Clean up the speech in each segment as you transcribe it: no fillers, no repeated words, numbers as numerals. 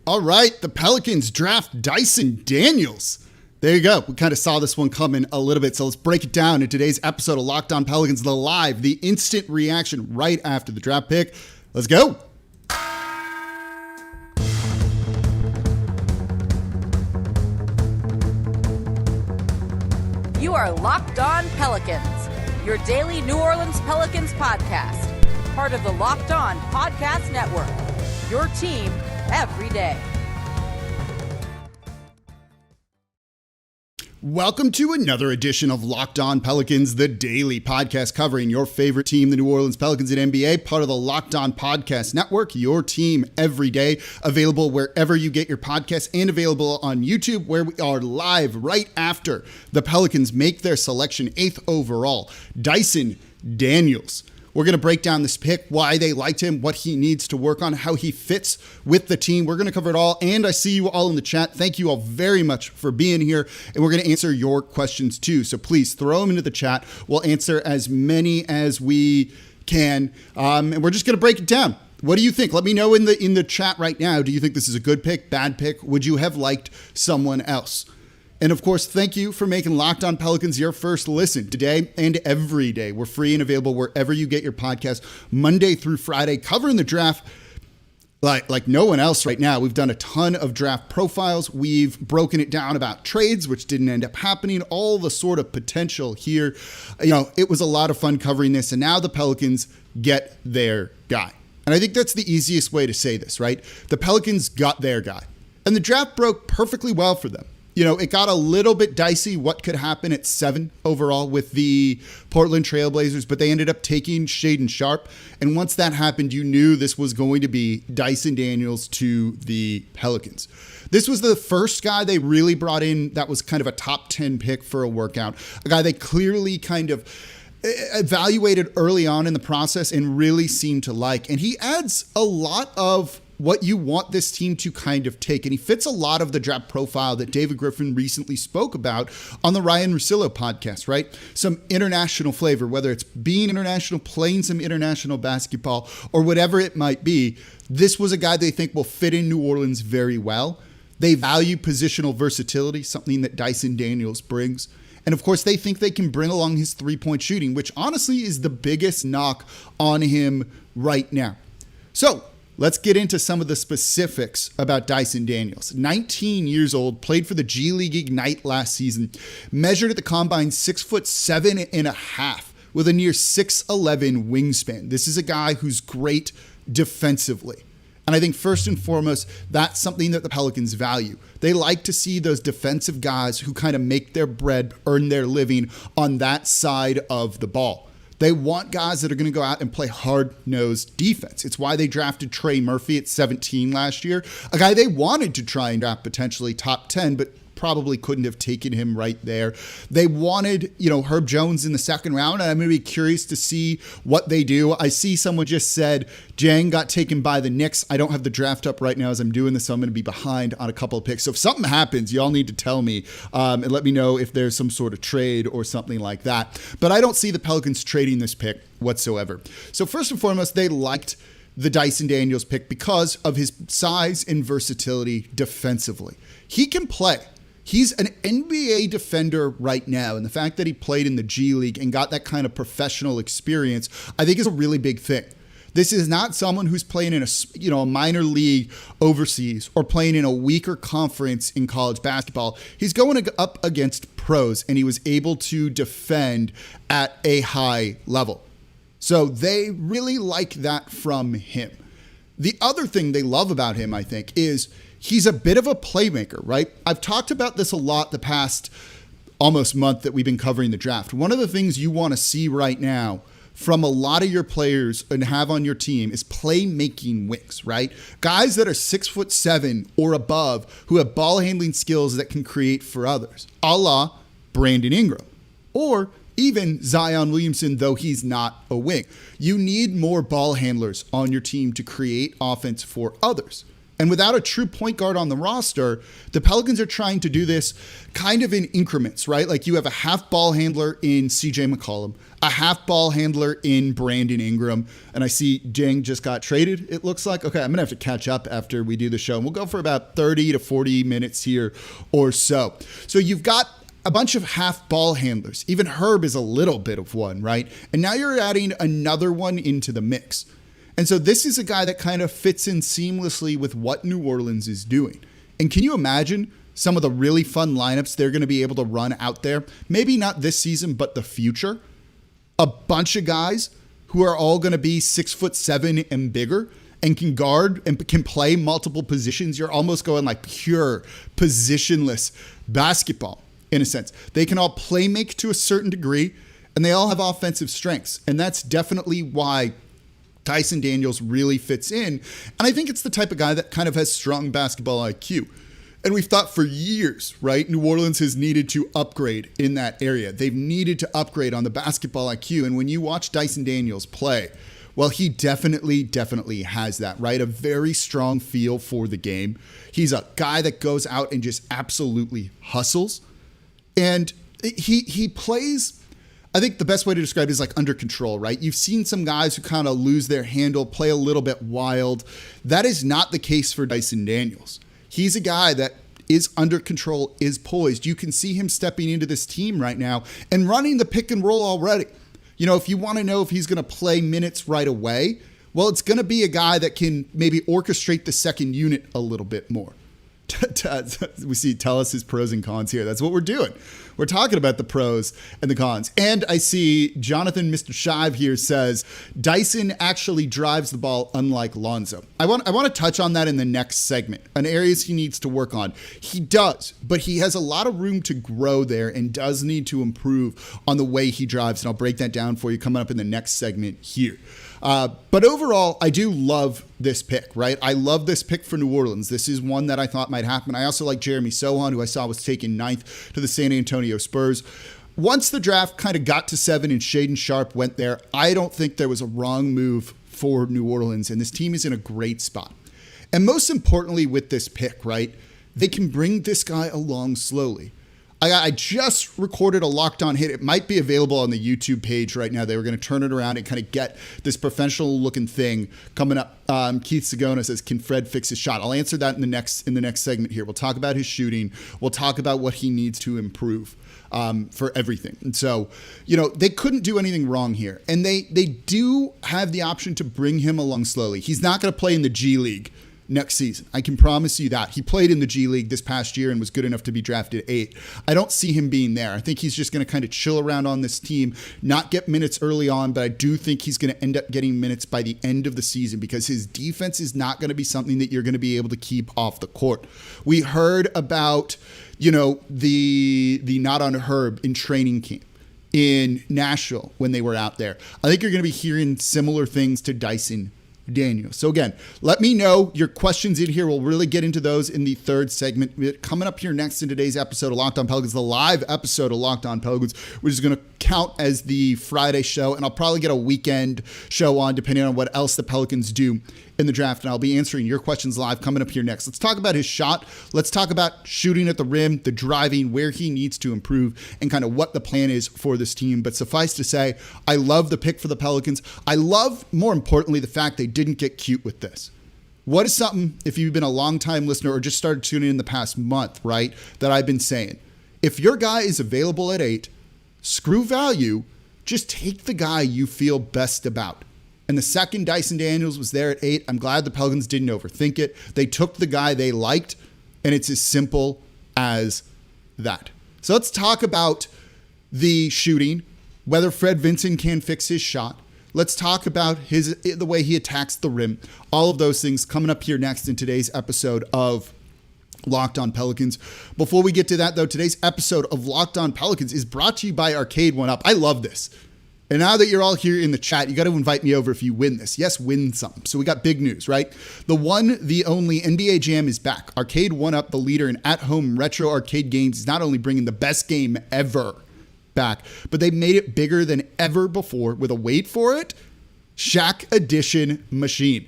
All right, the Pelicans draft Dyson Daniels. There you go. We kind of saw this one coming a little bit, so let's break it down in today's episode of Locked On Pelicans, the instant reaction right after the draft pick. Let's go. You are Locked On Pelicans, your daily New Orleans Pelicans podcast, part of the Locked On Podcast Network, your team every day. Welcome to another edition of Locked On Pelicans, the daily podcast covering your favorite team, the New Orleans Pelicans at NBA, part of the Locked On Podcast Network, your team every day, available wherever you get your podcasts and available on YouTube, where we are live right after the Pelicans make their selection, 8th overall, Dyson Daniels. We're going to break down this pick, why they liked him, what he needs to work on, how he fits with the team. We're going to cover it all, and I see you all in the chat. Thank you all very much for being here, and we're going to answer your questions too. So please throw them into the chat. We'll answer as many as we can, and we're just going to break it down. What do you think? Let me know in the chat right now. Do you think this is a good pick, bad pick? Would you have liked someone else? And of course, thank you for making Locked On Pelicans your first listen today and every day. We're free and available wherever you get your podcast, Monday through Friday, covering the draft like no one else right now. We've done a ton of draft profiles. We've broken it down about trades, which didn't end up happening, all the sort of potential here. It was a lot of fun covering this, and now the Pelicans get their guy. And I think that's the easiest way to say this, right? The Pelicans got their guy, and the draft broke perfectly well for them. It got a little bit dicey what could happen at 7 overall with the Portland Trailblazers, but they ended up taking Shaedon Sharpe. And once that happened, you knew this was going to be Dyson Daniels to the Pelicans. This was the first guy they really brought in that was kind of a top 10 pick for a workout, a guy they clearly kind of evaluated early on in the process and really seemed to like. And he adds a lot of what you want this team to kind of take. And he fits a lot of the draft profile that David Griffin recently spoke about on the Ryan Russillo podcast, right? Some international flavor, whether it's being international, playing some international basketball, or whatever it might be. This was a guy they think will fit in New Orleans very well. They value positional versatility, something that Dyson Daniels brings. And of course, they think they can bring along his three-point shooting, which honestly is the biggest knock on him right now. So, let's get into some of the specifics about Dyson Daniels. 19 years old, played for the G League Ignite last season, measured at the combine 6'7.5" with a near 6'11" wingspan. This is a guy who's great defensively. And I think first and foremost, that's something that the Pelicans value. They like to see those defensive guys who kind of make their bread, earn their living on that side of the ball. They want guys that are going to go out and play hard-nosed defense. It's why they drafted Trey Murphy at 17 last year, a guy they wanted to try and draft potentially top 10, but probably couldn't have taken him right there. They wanted, Herb Jones in the second round, and I'm going to be curious to see what they do. I see someone just said, Jang got taken by the Knicks. I don't have the draft up right now as I'm doing this, so I'm going to be behind on a couple of picks. So if something happens, y'all need to tell me and let me know if there's some sort of trade or something like that. But I don't see the Pelicans trading this pick whatsoever. So first and foremost, they liked the Dyson Daniels pick because of his size and versatility defensively. He can play. He's an NBA defender right now, and the fact that he played in the G League and got that kind of professional experience, I think is a really big thing. This is not someone who's playing in a minor league overseas or playing in a weaker conference in college basketball. He's going up against pros, and he was able to defend at a high level. So they really like that from him. The other thing they love about him, I think, is he's a bit of a playmaker, right? I've talked about this a lot the past almost month that we've been covering the draft. One of the things you want to see right now from a lot of your players and have on your team is playmaking wings, right? Guys that are 6'7" or above who have ball handling skills that can create for others, a la Brandon Ingram, or even Zion Williamson, though he's not a wing. You need more ball handlers on your team to create offense for others. And without a true point guard on the roster, the Pelicans are trying to do this kind of in increments, right? Like you have a half ball handler in CJ McCollum, a half ball handler in Brandon Ingram. And I see Jang just got traded, it looks like. Okay, I'm going to have to catch up after we do the show. And we'll go for about 30 to 40 minutes here or so. So you've got a bunch of half ball handlers. Even Herb is a little bit of one, right? And now you're adding another one into the mix. And so this is a guy that kind of fits in seamlessly with what New Orleans is doing. And can you imagine some of the really fun lineups they're going to be able to run out there? Maybe not this season, but the future. A bunch of guys who are all going to be 6'7" and bigger and can guard and can play multiple positions. You're almost going like pure positionless basketball in a sense. They can all play make to a certain degree, and they all have offensive strengths. And that's definitely why Dyson Daniels really fits in. And I think it's the type of guy that kind of has strong basketball IQ. And we've thought for years, right? New Orleans has needed to upgrade in that area. They've needed to upgrade on the basketball IQ. And when you watch Dyson Daniels play, well, he definitely has that, right? A very strong feel for the game. He's a guy that goes out and just absolutely hustles. And he plays, I think the best way to describe it is like under control, right? You've seen some guys who kind of lose their handle, play a little bit wild. That is not the case for Dyson Daniels. He's a guy that is under control, is poised. You can see him stepping into this team right now and running the pick and roll already. You know, if you want to know if he's going to play minutes right away, well, it's going to be a guy that can maybe orchestrate the second unit a little bit more. We see, tell us his pros and cons here. That's what we're doing. We're talking about the pros and the cons. And I see Jonathan, Mr. Shive here says, Dyson actually drives the ball unlike Lonzo. I want to touch on that in the next segment, on areas he needs to work on. He does, but he has a lot of room to grow there and does need to improve on the way he drives. And I'll break that down for you coming up in the next segment here. But overall, I do love this pick, right? I love this pick for New Orleans. This is one that I thought might happen. I also like Jeremy Sohan, who I saw was taken 9th to the San Antonio Spurs. Once the draft kind of got to 7 and Shaedon Sharpe went there, I don't think there was a wrong move for New Orleans, and this team is in a great spot. And most importantly with this pick, right, they can bring this guy along slowly. I just recorded a Locked On Hit. It might be available on the YouTube page right now. They were going to turn it around and kind of get this professional looking thing coming up. Keith Sagona says, can Fred fix his shot? I'll answer that in the next segment here. We'll talk about his shooting. We'll talk about what he needs to improve for everything. And so, you know, they couldn't do anything wrong here. And they do have the option to bring him along slowly. He's not going to play in the G League next season. I can promise you that. He played in the G League this past year and was good enough to be drafted 8. I don't see him being there. I think he's just going to kind of chill around on this team, not get minutes early on, but I do think he's going to end up getting minutes by the end of the season because his defense is not going to be something that you're going to be able to keep off the court. We heard about, you know, the not on Herb in training camp in Nashville when they were out there. I think you're going to be hearing similar things to Dyson Daniels. So again, let me know your questions in here. We'll really get into those in the third segment. Coming up here next in today's episode of Locked On Pelicans, the live episode of Locked On Pelicans, which is going to count as the Friday show, and I'll probably get a weekend show on depending on what else the Pelicans do in the draft, and I'll be answering your questions live coming up here next. Let's talk about his shot. Let's talk about shooting at the rim, the driving, where he needs to improve, and kind of what the plan is for this team. But suffice to say, I love the pick for the Pelicans. I love, more importantly, the fact they didn't get cute with this. What is something, if you've been a long-time listener or just started tuning in the past month, right, that I've been saying? If your guy is available at 8, screw value, just take the guy you feel best about. And the second Dyson Daniels was there at 8, I'm glad the Pelicans didn't overthink it. They took the guy they liked, and it's as simple as that. So let's talk about the shooting, whether Fred Vinson can fix his shot. Let's talk about the way he attacks the rim. All of those things coming up here next in today's episode of Locked On Pelicans. Before we get to that, though, today's episode of Locked On Pelicans is brought to you by Arcade 1UP. I love this. And now that you're all here in the chat, you got to invite me over if you win this. Yes, win some. So we got big news, right? The one, the only NBA Jam is back. Arcade 1UP, the leader in at-home retro arcade games, is not only bringing the best game ever back, but they made it bigger than ever before with a, wait for it, Shaq Edition machine.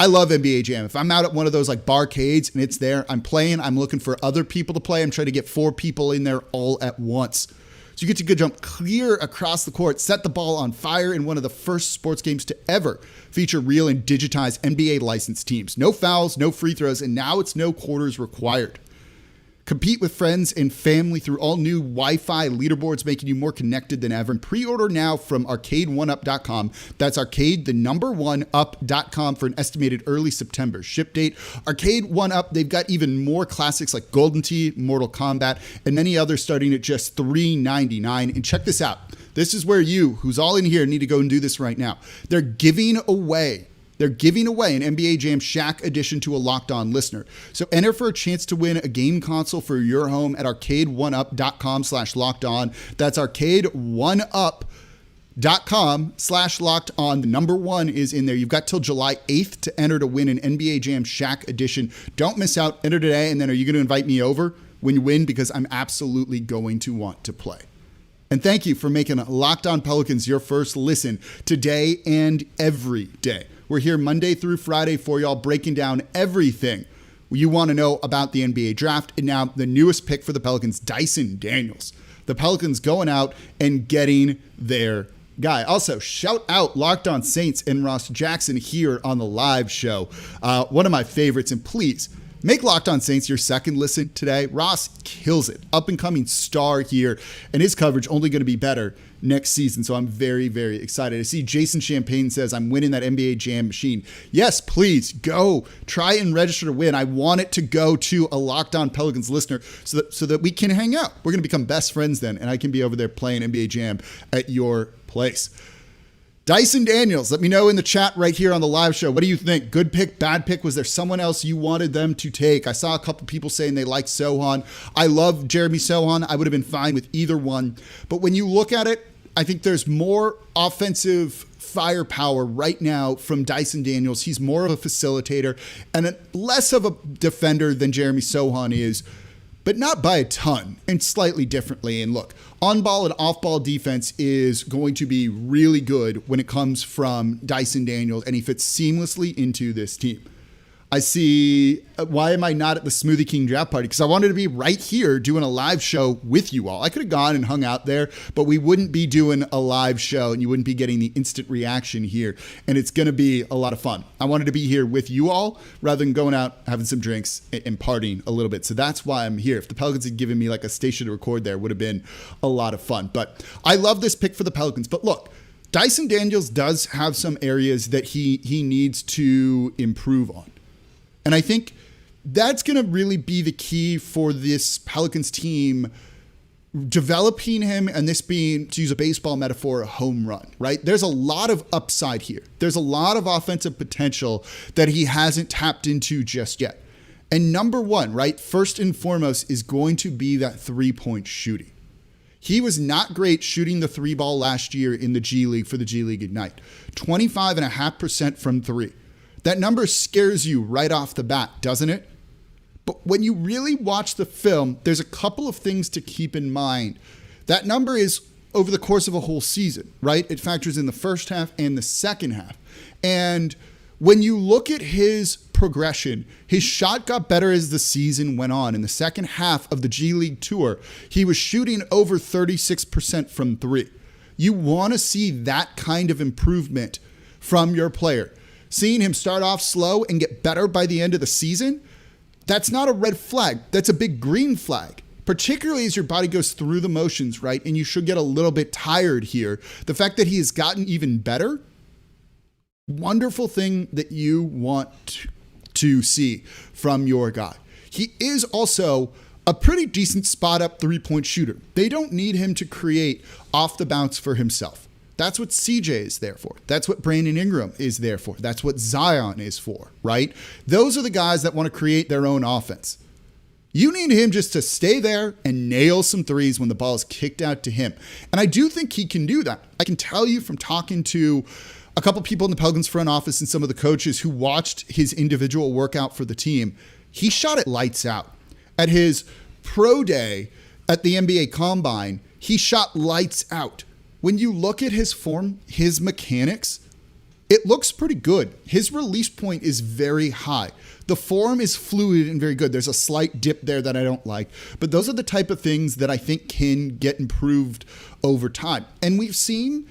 I love NBA Jam. If I'm out at one of those like barcades and it's there, I'm playing, I'm looking for other people to play. I'm trying to get 4 people in there all at once. So you get to go jump clear across the court, set the ball on fire in one of the first sports games to ever feature real and digitized NBA licensed teams. No fouls, no free throws, and now it's no quarters required. Compete with friends and family through all new Wi-Fi leaderboards, making you more connected than ever. And pre-order now from arcade1up.com. That's arcade1up.com for an estimated early September ship date. Arcade 1Up, they've got even more classics like Golden Tee, Mortal Kombat, and many others starting at just $3.99. And check this out. This is where you, who's all in here, need to go and do this right now. They're giving away an NBA JAM Shaq edition to a Locked On listener. So enter for a chance to win a game console for your home at arcade1up.com/lockedon. That's arcade1up.com/lockedon. The number 1 is in there. You've got till July 8th to enter to win an NBA JAM Shaq edition. Don't miss out. Enter today. And then are you going to invite me over when you win? Because I'm absolutely going to want to play. And thank you for making Locked On Pelicans your first listen today and every day. We're here Monday through Friday for y'all, breaking down everything you want to know about the NBA draft. And now the newest pick for the Pelicans, Dyson Daniels. The Pelicans going out and getting their guy. Also, shout out Locked On Saints and Ross Jackson here on the live show. One of my favorites. And please, make Locked On Saints your second listen today. Ross kills it. Up and coming star here. And his coverage only going to be better next season. So I'm very, very excited. I see Jason Champagne says, I'm winning that NBA Jam machine. Yes, please go try and register to win. I want it to go to a Locked On Pelicans listener so that we can hang out. We're going to become best friends then. And I can be over there playing NBA Jam at your place. Dyson Daniels, let me know in the chat right here on the live show. What do you think? Good pick, bad pick? Was there someone else you wanted them to take? I saw a couple people saying they liked Sohan. I love Jeremy Sohan. I would have been fine with either one. But when you look at it, I think there's more offensive firepower right now from Dyson Daniels. He's more of a facilitator and less of a defender than Jeremy Sohan is, but not by a ton, and slightly differently. And look, on-ball and off-ball defense is going to be really good when it comes from Dyson Daniels, and he fits seamlessly into this team. I see, why am I not at the Smoothie King draft party? Because I wanted to be right here doing a live show with you all. I could have gone and hung out there, but we wouldn't be doing a live show and you wouldn't be getting the instant reaction here. And it's going to be a lot of fun. I wanted to be here with you all rather than going out, having some drinks and partying a little bit. So that's why I'm here. If the Pelicans had given me like a station to record there, it would have been a lot of fun. But I love this pick for the Pelicans. But look, Dyson Daniels does have some areas that he needs to improve on. And I think that's going to really be the key for this Pelicans team, developing him, and this being, to use a baseball metaphor, a home run, right? There's a lot of upside here. There's a lot of offensive potential that he hasn't tapped into just yet. And number 1, right, first and foremost is going to be that 3-point shooting. He was not great shooting the 3 ball last year in the G League for the G League Ignite. 25.5% from 3. That number scares you right off the bat, doesn't it? But when you really watch the film, there's a couple of things to keep in mind. That number is over the course of a whole season, right? It factors in the first half and the second half. And when you look at his progression, his shot got better as the season went on. In the second half of the G League Tour, he was shooting over 36% from 3. You want to see that kind of improvement from your player. Seeing him start off slow and get better by the end of the season, that's not a red flag. That's a big green flag, particularly as your body goes through the motions, right? And you should get a little bit tired here. The fact that he has gotten even better, wonderful thing that you want to see from your guy. He is also a pretty decent spot-up 3-point shooter. They don't need him to create off the bounce for himself. That's what CJ is there for. That's what Brandon Ingram is there for. That's what Zion is for, right? Those are the guys that want to create their own offense. You need him just to stay there and nail some threes when the ball is kicked out to him. And I do think he can do that. I can tell you from talking to a couple people in the Pelicans front office and some of the coaches who watched his individual workout for the team, he shot it lights out. At his pro day at the NBA Combine, he shot lights out. When you look at his form, his mechanics, it looks pretty good. His release point is very high. The form is fluid and very good. There's a slight dip there that I don't like, but those are the type of things that I think can get improved over time. And we've seen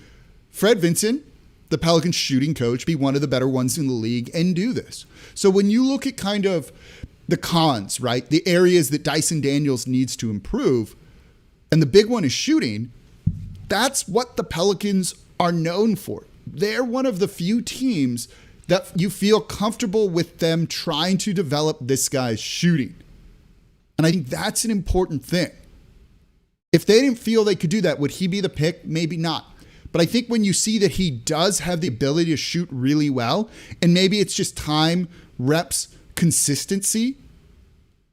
Fred Vinson, the Pelicans shooting coach, be one of the better ones in the league and do this. So when you look at kind of the cons, right, the areas that Dyson Daniels needs to improve, and the big one is shooting, that's what the Pelicans are known for. They're one of the few teams that you feel comfortable with them trying to develop this guy's shooting. And I think that's an important thing. If they didn't feel they could do that, would he be the pick? Maybe not. But I think when you see that he does have the ability to shoot really well, and maybe it's just time, reps, consistency,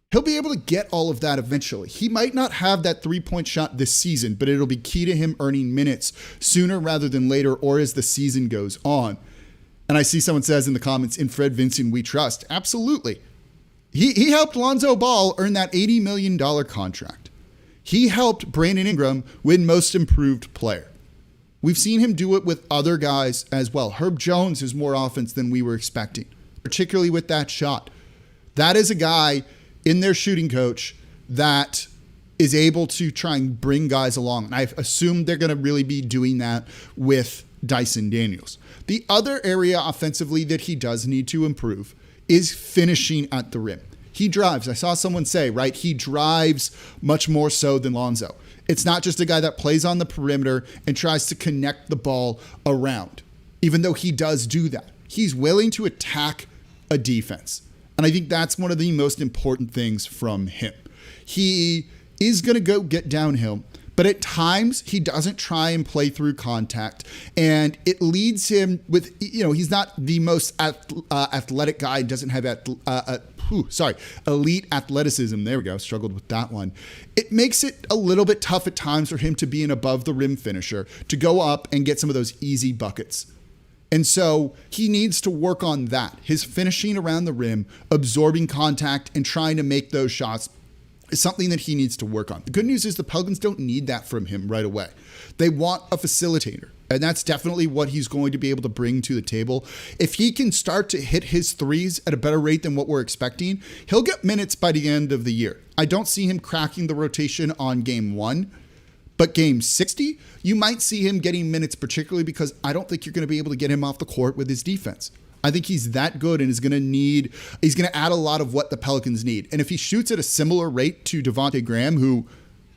he'll be able to get all of that eventually. He might not have that three-point shot this season, but it'll be key to him earning minutes sooner rather than later or as the season goes on. And I see someone says in the comments, in Fred Vinson we trust. Absolutely. He helped Lonzo Ball earn that $80 million contract. He helped Brandon Ingram win Most Improved Player. We've seen him do it with other guys as well. Herb Jones is more offense than we were expecting, particularly with that shot. That is a guy in their shooting coach that is able to try and bring guys along. And I assume they're going to really be doing that with Dyson Daniels. The other area offensively that he does need to improve is finishing at the rim. He drives. I saw someone say, right, he drives much more so than Lonzo. It's not just a guy that plays on the perimeter and tries to connect the ball around. Even though he does do that, he's willing to attack a defense. And I think that's one of the most important things from him. He is going to go get downhill, but at times he doesn't try and play through contact. And it leads him with, he's not the most athletic guy, doesn't have elite athleticism. There we go. Struggled with that one. It makes it a little bit tough at times for him to be an above the rim finisher, to go up and get some of those easy buckets. And so he needs to work on that. His finishing around the rim, absorbing contact, and trying to make those shots is something that he needs to work on. The good news is the Pelicans don't need that from him right away. They want a facilitator, and that's definitely what he's going to be able to bring to the table. If he can start to hit his threes at a better rate than what we're expecting, he'll get minutes by the end of the year. I don't see him cracking the rotation on game 1. But game 60, you might see him getting minutes, particularly because I don't think you're going to be able to get him off the court with his defense. I think he's that good and he's going to add a lot of what the Pelicans need. And if he shoots at a similar rate to Devontae Graham, who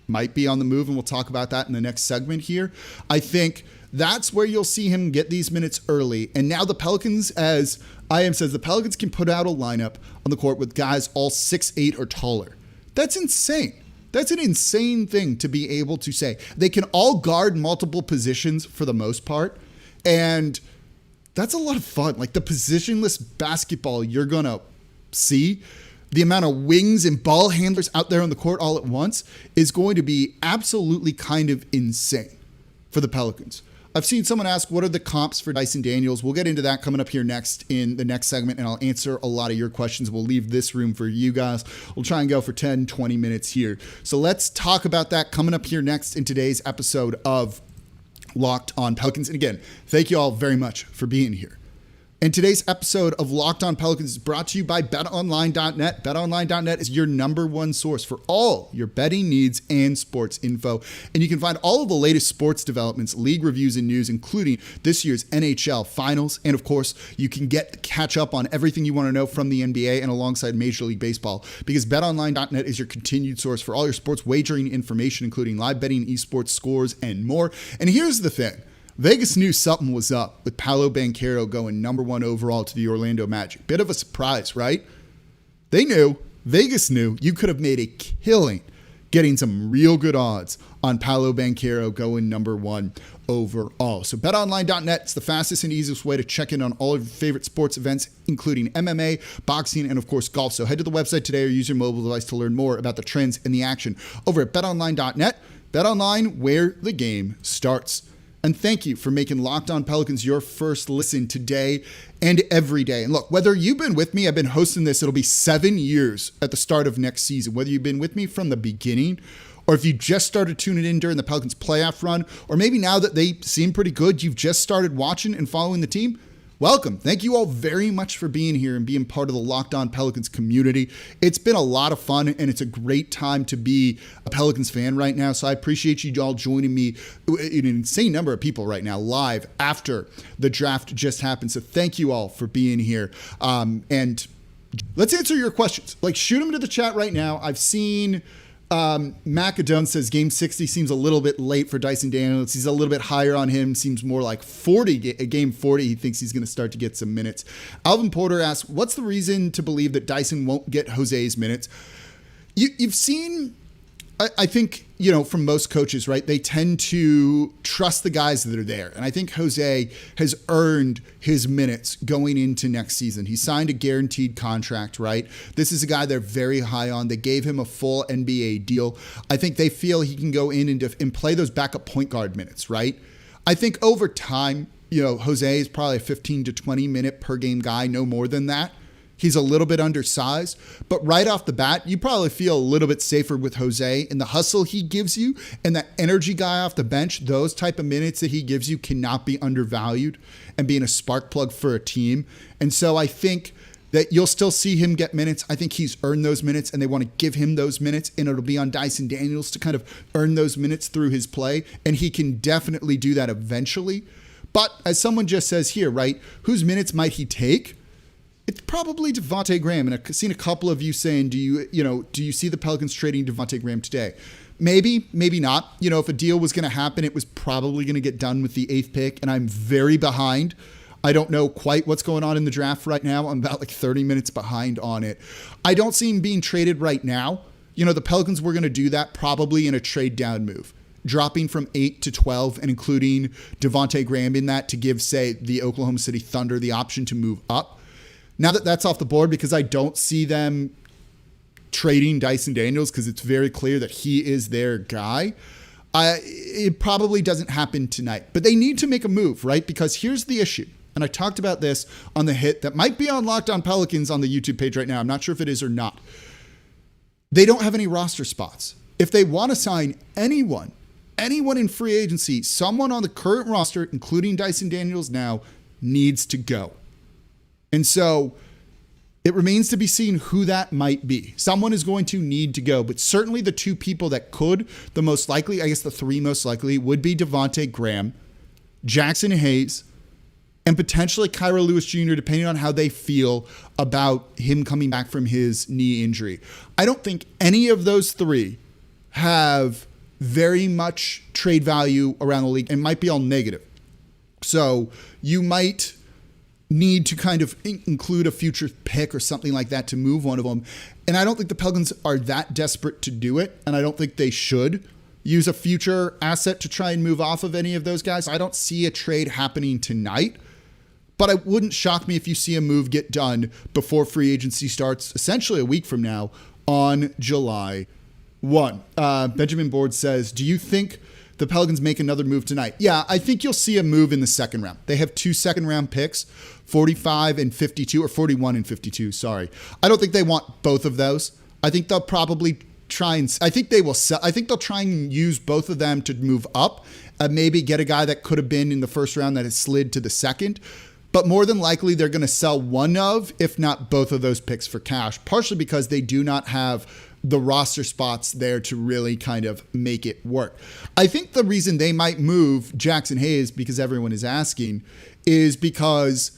might be on the move, and we'll talk about that in the next segment here, I think that's where you'll see him get these minutes early. And now the Pelicans, as IM says, the Pelicans can put out a lineup on the court with guys all 6'8" or taller. That's insane. That's an insane thing to be able to say. They can all guard multiple positions for the most part, and that's a lot of fun. Like the positionless basketball you're going to see, the amount of wings and ball handlers out there on the court all at once is going to be absolutely kind of insane for the Pelicans. I've seen someone ask, what are the comps for Dyson Daniels? We'll get into that coming up here next in the next segment, and I'll answer a lot of your questions. We'll leave this room for you guys. We'll try and go for 10, 20 minutes here. So let's talk about that coming up here next in today's episode of Locked On Pelicans. And again, thank you all very much for being here. And today's episode of Locked On Pelicans is brought to you by BetOnline.net. BetOnline.net is your number one source for all your betting needs and sports info. And you can find all of the latest sports developments, league reviews, and news, including this year's NHL Finals. And of course, you can catch up on everything you want to know from the NBA and alongside Major League Baseball, because BetOnline.net is your continued source for all your sports wagering information, including live betting, esports, scores, and more. And here's the thing. Vegas knew something was up with Paolo Banchero going number 1 overall to the Orlando Magic. Bit of a surprise, right? They knew, Vegas knew, you could have made a killing getting some real good odds on Paolo Banchero going number 1 overall. So betonline.net is the fastest and easiest way to check in on all of your favorite sports events, including MMA, boxing, and of course golf. So head to the website today or use your mobile device to learn more about the trends and the action over at betonline.net. BetOnline, where the game starts. And thank you for making Locked On Pelicans your first listen today and every day. And look, whether you've been with me, I've been hosting this, it'll be 7 years at the start of next season. Whether you've been with me from the beginning, or if you just started tuning in during the Pelicans playoff run, or maybe now that they seem pretty good, you've just started watching and following the team, Welcome. Thank you all very much for being here and being part of the Locked On Pelicans community. It's been a lot of fun, and it's a great time to be a Pelicans fan right now. So I appreciate you all joining me, an insane number of people right now, live after the draft just happened. So thank you all for being here. And let's answer your questions. Like, shoot them to the chat right now. I've seen Macadone says game 60 seems a little bit late for Dyson Daniels. He's a little bit higher on him. Seems more like game 40. He thinks he's going to start to get some minutes. Alvin Porter asks, what's the reason to believe that Dyson won't get Jose's minutes? You've seen, I think, from most coaches, right? They tend to trust the guys that are there. And I think Jose has earned his minutes going into next season. He signed a guaranteed contract, right? This is a guy they're very high on. They gave him a full NBA deal. I think they feel he can go in and play those backup point guard minutes, right? I think over time, Jose is probably a 15 to 20 minute per game guy, no more than that. He's a little bit undersized, but right off the bat, you probably feel a little bit safer with Jose and the hustle he gives you and that energy guy off the bench. Those type of minutes that he gives you cannot be undervalued and being a spark plug for a team. And so I think that you'll still see him get minutes. I think he's earned those minutes and they want to give him those minutes, and it'll be on Dyson Daniels to kind of earn those minutes through his play. And he can definitely do that eventually. But as someone just says here, right, whose minutes might he take? It's probably Devontae Graham, and I've seen a couple of you saying, do you see the Pelicans trading Devontae Graham today? Maybe, maybe not. If a deal was going to happen, it was probably going to get done with the 8th pick, and I'm very behind. I don't know quite what's going on in the draft right now. I'm about 30 minutes behind on it. I don't see him being traded right now. The Pelicans were going to do that probably in a trade down move, dropping from 8 to 12 and including Devontae Graham in that to give, say, the Oklahoma City Thunder the option to move up. Now that that's off the board, because I don't see them trading Dyson Daniels because it's very clear that he is their guy, it probably doesn't happen tonight. But they need to make a move, right? Because here's the issue. And I talked about this on the hit that might be on Locked On Pelicans on the YouTube page right now. I'm not sure if it is or not. They don't have any roster spots. If they want to sign anyone in free agency, someone on the current roster, including Dyson Daniels now, needs to go. And so it remains to be seen who that might be. Someone is going to need to go, but certainly the two people that could, the most likely, I guess the three most likely, would be Devontae Graham, Jackson Hayes, and potentially Kira Lewis Jr., depending on how they feel about him coming back from his knee injury. I don't think any of those three have very much trade value around the league and might be all negative. So you might need to kind of include a future pick or something like that to move one of them. And I don't think the Pelicans are that desperate to do it. And I don't think they should use a future asset to try and move off of any of those guys. I don't see a trade happening tonight, but it wouldn't shock me if you see a move get done before free agency starts, essentially a week from now on July 1. Benjamin Board says, do you think the Pelicans make another move tonight? Yeah, I think you'll see a move in the second round. They have 2 second-round picks, 45 and 52, or 41 and 52, sorry. I don't think they want both of those. I think they'll probably try and, I think they'll try and use both of them to move up, maybe get a guy that could have been in the first round that has slid to the second. But more than likely, they're going to sell one of, if not both of those picks for cash, partially because they do not have the roster spots there to really kind of make it work. I think the reason they might move Jackson Hayes, because everyone is asking, is because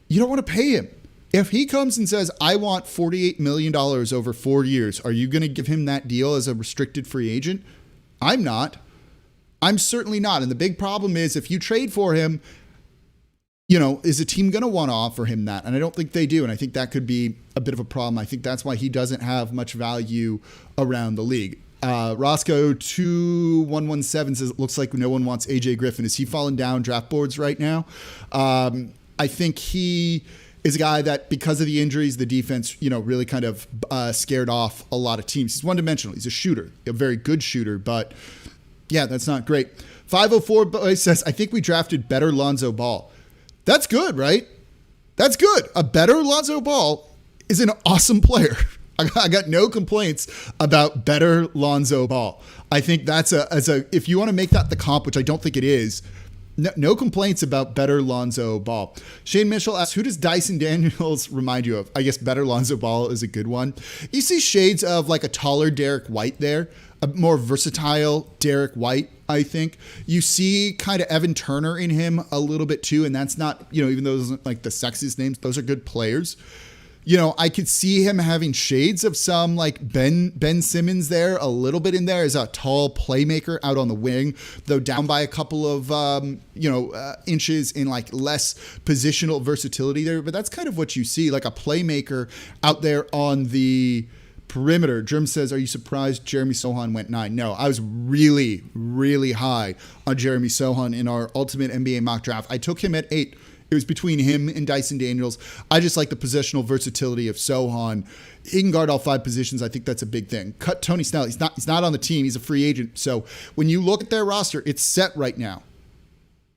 you don't want to pay him. If he comes and says, I want $48 million over 4 years, are you going to give him that deal as a restricted free agent? I'm not. I'm certainly not. And the big problem is if you trade for him, is a team going to want to offer him that? And I don't think they do. And I think that could be a bit of a problem. I think that's why he doesn't have much value around the league. Roscoe 2117 says, it looks like no one wants AJ Griffin. Is he falling down draft boards right now? I think he is a guy that, because of the injuries, the defense, really kind of scared off a lot of teams. He's one-dimensional. He's a shooter, a very good shooter, but yeah, that's not great. 504 boy says, I think we drafted better Lonzo Ball. That's good, right? That's good. A better Lonzo Ball is an awesome player. I got no complaints about better Lonzo Ball. I think that's if you want to make that the comp, which I don't think it is, No complaints about better Lonzo Ball. Shane Mitchell asks, who does Dyson Daniels remind you of? I guess better Lonzo Ball is a good one. You see shades of like a taller Derek White there, a more versatile Derek White, I think. You see kind of Evan Turner in him a little bit too, and that's not, even though those aren't like the sexiest names, those are good players. I could see him having shades of some like Ben Simmons there, a little bit in there as a tall playmaker out on the wing, though down by a couple of, inches in like less positional versatility there. But that's kind of what you see, like a playmaker out there on the perimeter. Germ says, are you surprised Jeremy Sohan went 9? No, I was really, really high on Jeremy Sohan in our ultimate NBA mock draft. I took him at 8. It was between him and Dyson Daniels. I just like the positional versatility of Sohan. He can guard all 5 positions. I think that's a big thing. Cut Tony Snell. He's not on the team. He's a free agent. So when you look at their roster, it's set right now.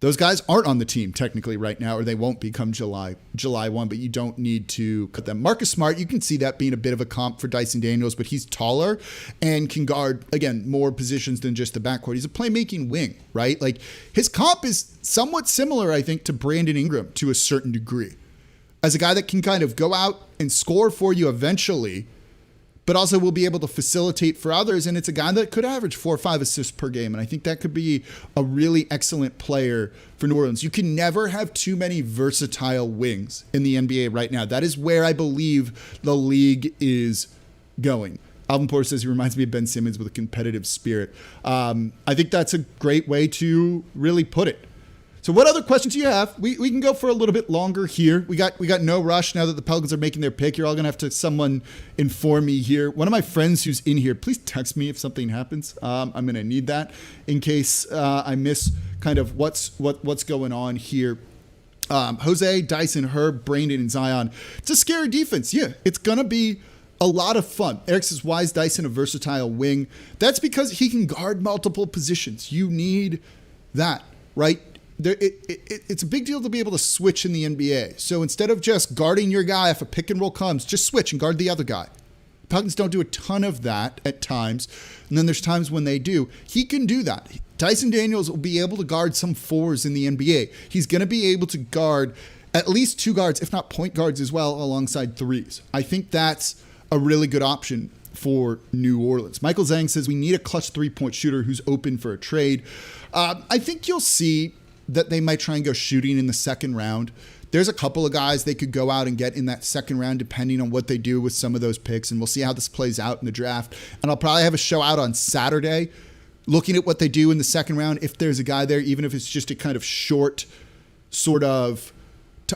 Those guys aren't on the team technically right now, or they won't become July 1, but you don't need to cut them. Marcus Smart, you can see that being a bit of a comp for Dyson Daniels, but he's taller and can guard, again, more positions than just the backcourt. He's a playmaking wing, right? Like his comp is somewhat similar, I think, to Brandon Ingram to a certain degree. As a guy that can kind of go out and score for you eventually, but also will be able to facilitate for others. And it's a guy that could average 4 or 5 assists per game. And I think that could be a really excellent player for New Orleans. You can never have too many versatile wings in the NBA right now. That is where I believe the league is going. Alvin Porter says he reminds me of Ben Simmons with a competitive spirit. I think that's a great way to really put it. So what other questions do you have? We can go for a little bit longer here. We got no rush now that the Pelicans are making their pick. You're all going to have to someone inform me here. One of my friends who's in here, please text me if something happens. I'm going to need that in case I miss kind of what's going on here. Jose, Dyson, Herb, Brandon, and Zion. It's a scary defense. Yeah, it's going to be a lot of fun. Eric says, why is Dyson a versatile wing? That's because he can guard multiple positions. You need that, right? It's a big deal to be able to switch in the NBA. So instead of just guarding your guy if a pick and roll comes, just switch and guard the other guy. Pelicans don't do a ton of that at times. And then there's times when they do. He can do that. Dyson Daniels will be able to guard some 4s in the NBA. He's going to be able to guard at least 2 guards, if not point guards as well, alongside 3s. I think that's a really good option for New Orleans. Michael Zhang says we need a clutch 3-point shooter who's open for a trade. I think you'll see that they might try and go shooting in the second round. There's a couple of guys they could go out and get in that second round depending on what they do with some of those picks, and we'll see how this plays out in the draft. And I'll probably have a show out on Saturday looking at what they do in the second round, if there's a guy there, even if it's just a kind of short sort of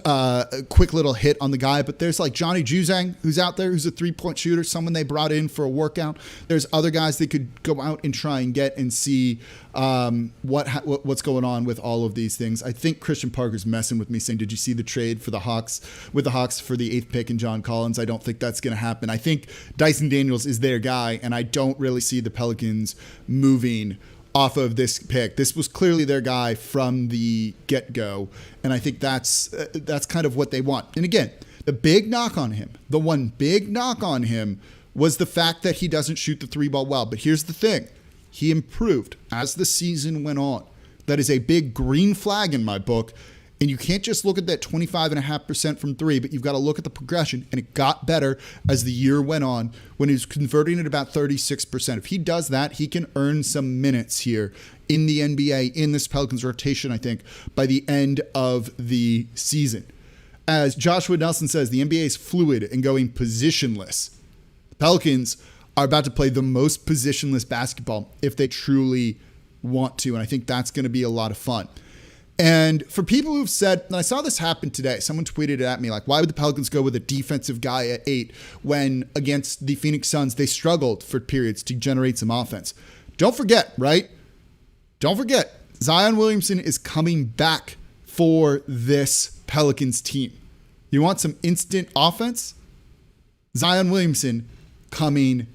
a quick little hit on the guy. But there's like Johnny Juzang, who's out there, who's a 3-point shooter, someone they brought in for a workout. There's other guys they could go out and try and get and see what's going on with all of these things. I think Christian Parker's messing with me saying, did you see the trade for the Hawks for the 8th pick and John Collins? I don't think that's going to happen. I think Dyson Daniels is their guy, and I don't really see the Pelicans moving off of this pick. This was clearly their guy from the get-go, and I think that's kind of what they want. And again, the one big knock on him was the fact that he doesn't shoot the 3-ball well. But here's the thing. He improved as the season went on. That is a big green flag in my book. And you can't just look at that 25.5% from 3, but you've got to look at the progression. And it got better as the year went on when he was converting at about 36%. If he does that, he can earn some minutes here in the NBA, in this Pelicans rotation, I think, by the end of the season. As Joshua Nelson says, the NBA is fluid and going positionless. The Pelicans are about to play the most positionless basketball if they truly want to. And I think that's going to be a lot of fun. And for people who've said, and I saw this happen today, someone tweeted it at me, like, why would the Pelicans go with a defensive guy at 8 when against the Phoenix Suns, they struggled for periods to generate some offense? Don't forget, right? Don't forget, Zion Williamson is coming back for this Pelicans team. You want some instant offense? Zion Williamson coming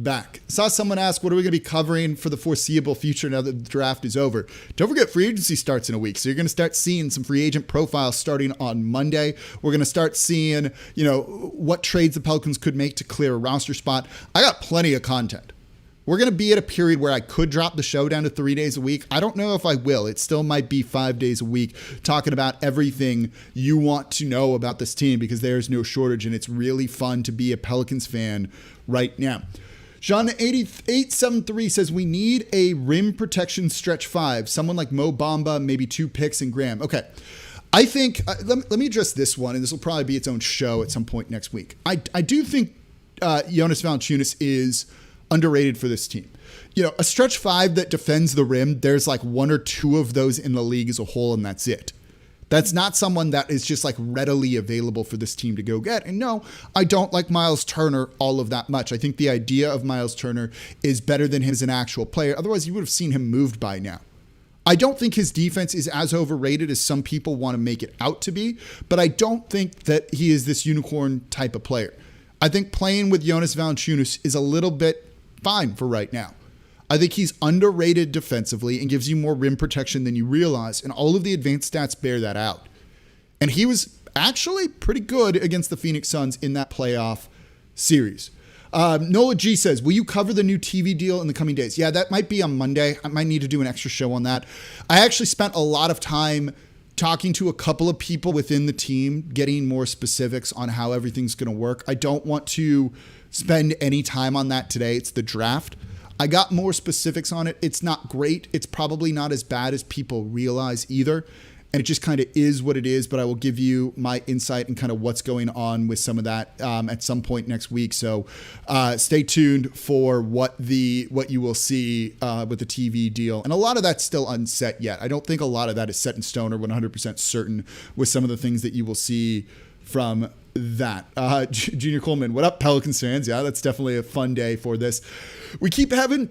back. Saw someone ask, what are we going to be covering for the foreseeable future now that the draft is over? Don't forget, free agency starts in a week. So you're going to start seeing some free agent profiles starting on Monday. We're going to start seeing, what trades the Pelicans could make to clear a roster spot. I got plenty of content we're going to be at a period where I could drop the show down to 3 days a week. I don't know if I will. It still might be 5 days a week, talking about everything you want to know about this team, because there's no shortage, and it's really fun to be a Pelicans fan right now. Sean 8873 says we need a rim protection stretch 5, someone like Mo Bamba, maybe 2 picks and Graham. Okay. I think, let me address this one, and this will probably be its own show at some point next week. I do think Jonas Valanciunas is underrated for this team. You know, a stretch 5 that defends the rim, there's like 1 or 2 of those in the league as a whole, and that's it. That's not someone that is just like readily available for this team to go get. And no, I don't like Miles Turner all of that much. I think the idea of Miles Turner is better than him as an actual player. Otherwise, you would have seen him moved by now. I don't think his defense is as overrated as some people want to make it out to be, but I don't think that he is this unicorn type of player. I think playing with Jonas Valanciunas is a little bit fine for right now. I think he's underrated defensively and gives you more rim protection than you realize, and all of the advanced stats bear that out. And he was actually pretty good against the Phoenix Suns in that playoff series. Nola G says, will you cover the new TV deal in the coming days? Yeah, that might be on Monday. I might need to do an extra show on that. I actually spent a lot of time talking to a couple of people within the team, getting more specifics on how everything's going to work. I don't want to spend any time on that today. It's the draft. I got more specifics on it. It's not great. It's probably not as bad as people realize either. And it just kind of is what it is, but I will give you my insight and kind of what's going on with some of that at some point next week. So stay tuned for what you will see with the TV deal. And a lot of that's still unset yet. I don't think a lot of that is set in stone or 100% certain with some of the things that you will see from that. Junior Coleman, what up, Pelicans fans? Yeah, that's definitely a fun day for this. We keep having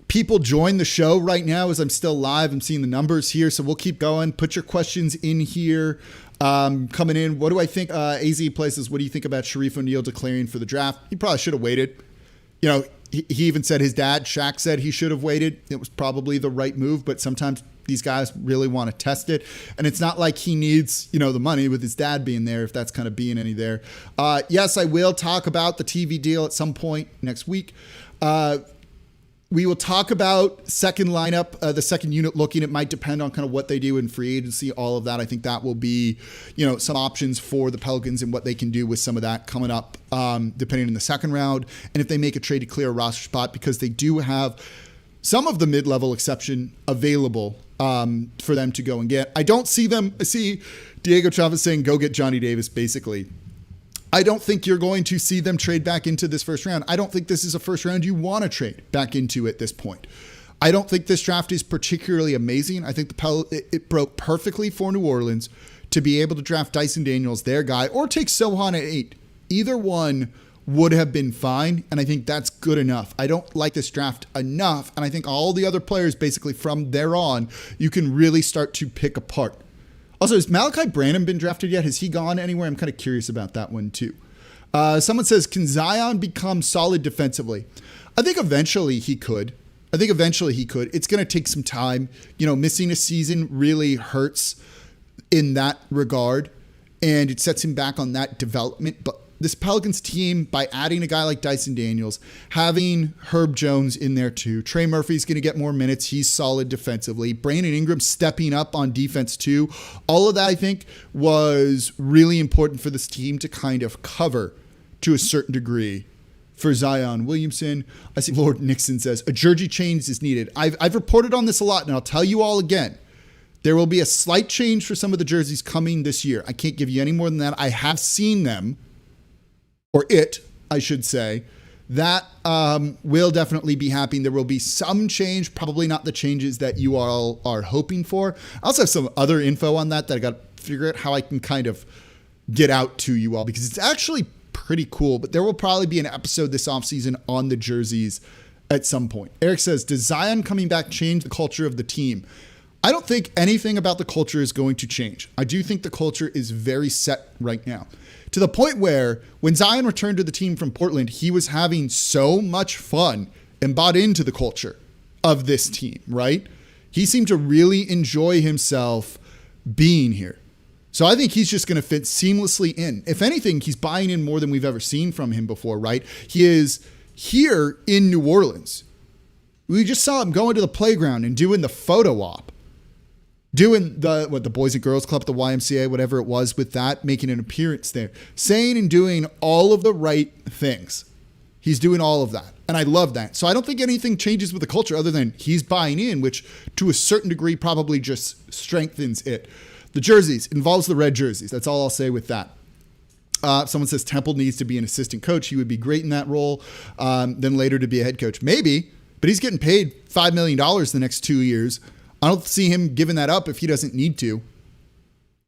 people join the show right now as I'm still live. I'm seeing the numbers here, so we'll keep going. Put your questions in here. Coming in, what do I think? AZ Places, what do you think about Shareef O'Neal declaring for the draft? He probably should have waited. You know, he even said his dad, Shaq, said he should have waited. It was probably the right move, but sometimes these guys really want to test it. And it's not like he needs, you know, the money with his dad being there, if that's kind of being any there. Yes, I will talk about the TV deal at some point next week. We will talk about second lineup, the second unit looking. It might depend on kind of what they do in free agency, all of that. I think that will be, you know, some options for the Pelicans and what they can do with some of that coming up, depending on the second round. And if they make a trade to clear a roster spot, because they do have some of the mid-level exception available for them to go and get. I don't see them. I see Diego Chavez saying, go get Johnny Davis, basically. I don't think you're going to see them trade back into this first round. I don't think this is a first round you want to trade back into at this point. I don't think this draft is particularly amazing. I think it broke perfectly for New Orleans to be able to draft Dyson Daniels, their guy, or take Sohan at 8. Either one would have been fine, and I think that's good enough. I don't like this draft enough, and I think all the other players basically from there on, you can really start to pick apart. Also, has Malachi Branham been drafted yet? Has he gone anywhere? I'm kind of curious about that one too. Someone says, can Zion become solid defensively? I think eventually he could. It's going to take some time. You know, missing a season really hurts in that regard, and it sets him back on that development. But this Pelicans team, by adding a guy like Dyson Daniels, having Herb Jones in there too, Trey Murphy's going to get more minutes. He's solid defensively. Brandon Ingram stepping up on defense too. All of that, I think, was really important for this team to kind of cover to a certain degree for Zion Williamson. I see Lord Nixon says, a jersey change is needed. I've reported on this a lot, and I'll tell you all again. There will be a slight change for some of the jerseys coming this year. I can't give you any more than that. I have seen them. Or it, I should say, that will definitely be happening. There will be some change, probably not the changes that you all are hoping for. I also have some other info on that I got to figure out how I can kind of get out to you all, because it's actually pretty cool. But there will probably be an episode this offseason on the jerseys at some point. Eric says, does Zion coming back change the culture of the team? I don't think anything about the culture is going to change. I do think the culture is very set right now. To the point where when Zion returned to the team from Portland, he was having so much fun and bought into the culture of this team, right? He seemed to really enjoy himself being here. So I think he's just going to fit seamlessly in. If anything, he's buying in more than we've ever seen from him before, right? He is here in New Orleans. We just saw him going to the playground and doing the photo op. Doing the Boys and Girls Club, the YMCA, whatever it was with that, making an appearance there. Saying and doing all of the right things. He's doing all of that. And I love that. So I don't think anything changes with the culture other than he's buying in, which to a certain degree probably just strengthens it. The jerseys, involves the red jerseys. That's all I'll say with that. Someone says Temple needs to be an assistant coach. He would be great in that role. Then later to be a head coach. Maybe, but he's getting paid $5 million the next 2 years. I don't see him giving that up if he doesn't need to.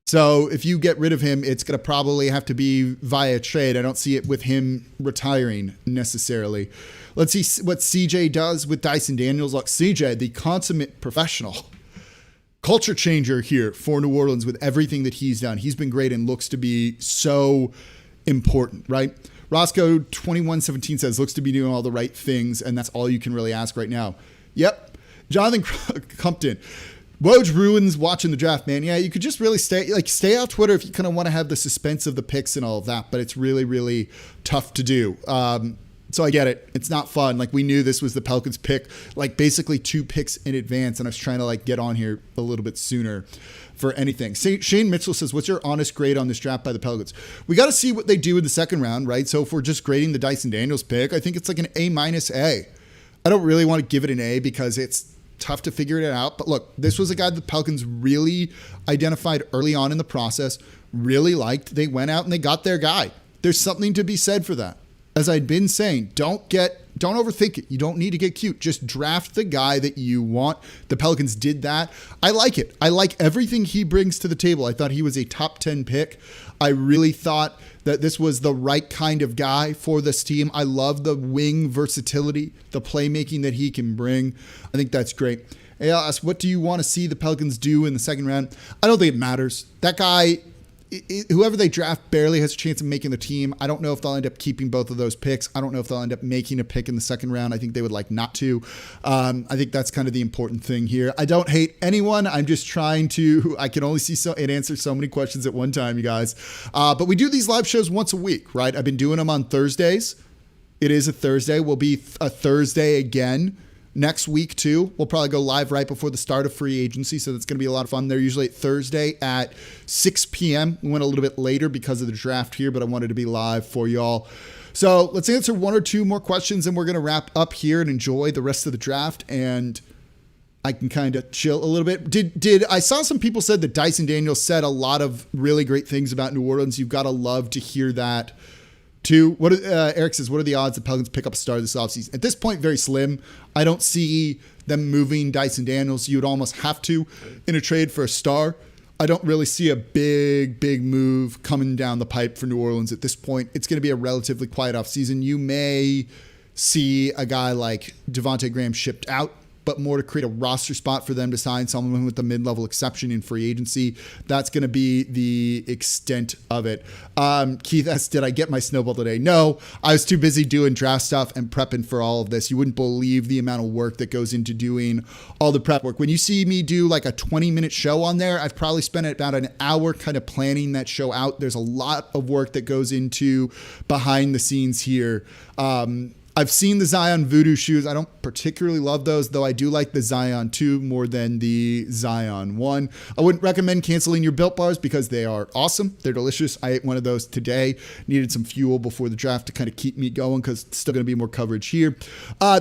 So if you get rid of him, it's going to probably have to be via trade. I don't see it with him retiring necessarily. Let's see what CJ does with Dyson Daniels. Look, CJ, the consummate professional, culture changer here for New Orleans with everything that he's done. He's been great and looks to be so important, right? Roscoe 2117 says, looks to be doing all the right things, and that's all you can really ask right now. Yep. Jonathan Compton, Woj ruins watching the draft, man. Yeah, you could just really stay off Twitter if you kind of want to have the suspense of the picks and all of that, but it's really, really tough to do. So I get it. It's not fun. Like, we knew this was the Pelicans pick, like basically 2 picks in advance, and I was trying to like get on here a little bit sooner for anything. Shane Mitchell says, what's your honest grade on this draft by the Pelicans? We got to see what they do in the second round, right? So if we're just grading the Dyson Daniels pick, I think it's like an A-A. I don't really want to give it an A because it's tough to figure it out. But look, this was a guy the Pelicans really identified early on in the process, really liked. They went out and they got their guy. There's something to be said for that. As I'd been saying, don't overthink it. You don't need to get cute. Just draft the guy that you want. The Pelicans did that. I like it. I like everything he brings to the table. I thought he was a top 10 pick. I really thought that this was the right kind of guy for this team. I love the wing versatility, the playmaking that he can bring. I think that's great. Hey, I'll ask, what do you want to see the Pelicans do in the second round? I don't think it matters. That guy, whoever they draft barely has a chance of making the team. I don't know if they'll end up keeping both of those picks. I don't know if they'll end up making a pick in the second round. I think they would like not to. I think that's kind of the important thing here. I don't hate anyone. I'm just trying to, I can only see and answer so many questions at one time, you guys. But we do these live shows once a week, right? I've been doing them on Thursdays. It is a Thursday. Will be a Thursday again next week too. We'll probably go live right before the start of free agency, so that's going to be a lot of fun. They're usually Thursday at 6 p.m. We went a little bit later because of the draft here, but I wanted to be live for y'all. So let's answer one or two more questions, and we're going to wrap up here and enjoy the rest of the draft, and I can kind of chill a little bit. Did I saw some people said that Dyson Daniels said a lot of really great things about New Orleans. You've got to love to hear that. Eric says, what are the odds the Pelicans pick up a star this offseason? At this point, very slim. I don't see them moving Dyson Daniels. You would almost have to in a trade for a star. I don't really see a big move coming down the pipe for New Orleans at this point. It's going to be a relatively quiet offseason. You may see a guy like Devontae Graham shipped out, but more to create a roster spot for them to sign someone with a mid-level exception in free agency. That's going to be the extent of it. Keith asked, did I get my snowball today? No, I was too busy doing draft stuff and prepping for all of this. You wouldn't believe the amount of work that goes into doing all the prep work. When you see me do like a 20-minute show on there, I've probably spent about an hour kind of planning that show out. There's a lot of work that goes into behind the scenes here. I've seen the Zion Voodoo shoes. I don't particularly love those, though I do like the Zion 2 more than the Zion 1. I wouldn't recommend canceling your Built Bars because they are awesome. They're delicious. I ate one of those today. Needed some fuel before the draft to kind of keep me going because it's still going to be more coverage here.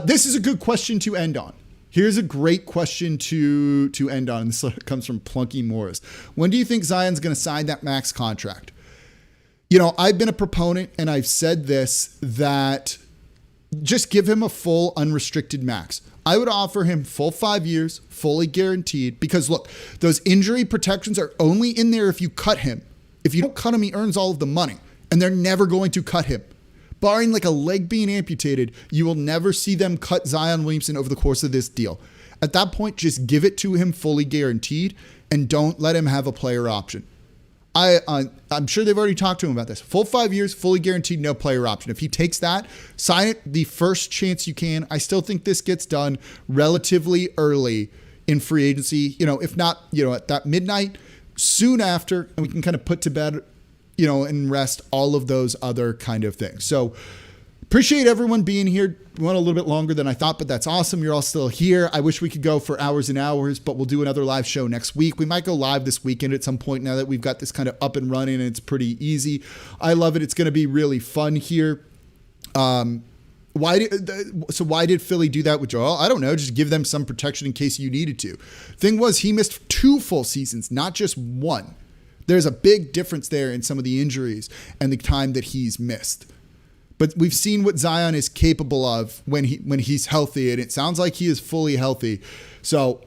This is a good question to end on. Here's a great question to end on. This comes from Plunky Morris. When do you think Zion's going to sign that max contract? You know, I've been a proponent, and I've said this, that just give him a full unrestricted max. I would offer him full 5 years, fully guaranteed, because look, those injury protections are only in there if you cut him. If you don't cut him, he earns all of the money, and they're never going to cut him. Barring like a leg being amputated, you will never see them cut Zion Williamson over the course of this deal. At that point, just give it to him fully guaranteed and don't let him have a player option. I'm sure they've already talked to him about this. Full 5 years, fully guaranteed, no player option. If he takes that, sign it the first chance you can. I still think this gets done relatively early in free agency. You know, if not, you know, at that midnight, soon after, and we can kind of put to bed, you know, and rest all of those other kind of things. So Appreciate everyone being here. We went a little bit longer than I thought, but that's awesome. You're all still here. I wish we could go for hours and hours, but we'll do another live show next week. We might go live this weekend at some point now that we've got this kind of up and running and it's pretty easy. I love it. It's going to be really fun here. Why did Philly do that with Joel? I don't know. Just give them some protection in case you needed to. Thing was, he missed 2 full seasons, not just 1. There's a big difference there in some of the injuries and the time that he's missed. But we've seen what Zion is capable of when he's healthy, and it sounds like he is fully healthy. So,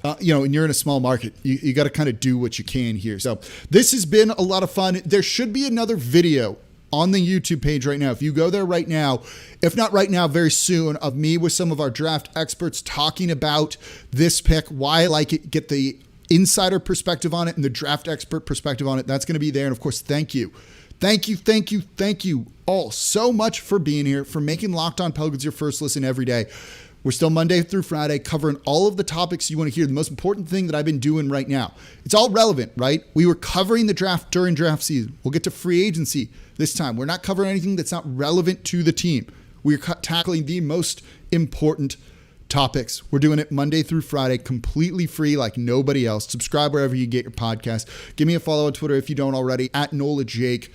and you're in a small market. You got to kind of do what you can here. So this has been a lot of fun. There should be another video on the YouTube page right now. If you go there right now, if not right now, very soon, of me with some of our draft experts talking about this pick, why I like it, get the insider perspective on it and the draft expert perspective on it. That's going to be there. And of course, thank you all so much for being here, for making Locked On Pelicans your first listen every day. We're still Monday through Friday covering all of the topics you want to hear. The most important thing that I've been doing right now. It's all relevant, right? We were covering the draft during draft season. We'll get to free agency this time. We're not covering anything that's not relevant to the team. We're tackling the most important topics. We're doing it Monday through Friday, completely free like nobody else. Subscribe wherever you get your podcast. Give me a follow on Twitter if you don't already, @NolaJake.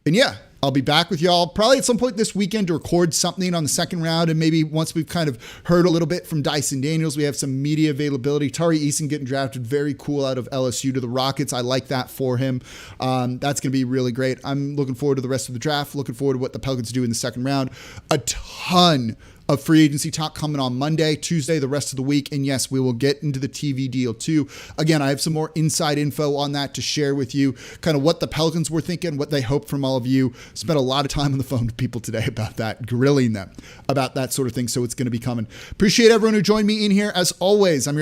And yeah, I'll be back with y'all probably at some point this weekend to record something on the second round. And maybe once we've kind of heard a little bit from Dyson Daniels, we have some media availability. Tari Eason getting drafted, very cool, out of LSU to the Rockets. I like that for him. That's going to be really great. I'm looking forward to the rest of the draft, looking forward to what the Pelicans do in the second round. A ton of free agency talk coming on Monday, Tuesday, the rest of the week. And yes, we will get into the TV deal too. Again, I have some more inside info on that to share with you, kind of what the Pelicans were thinking, what they hope from all of you. Spent a lot of time on the phone with people today about that, grilling them about that sort of thing. So it's going to be coming. Appreciate everyone who joined me in here. As always, I'm your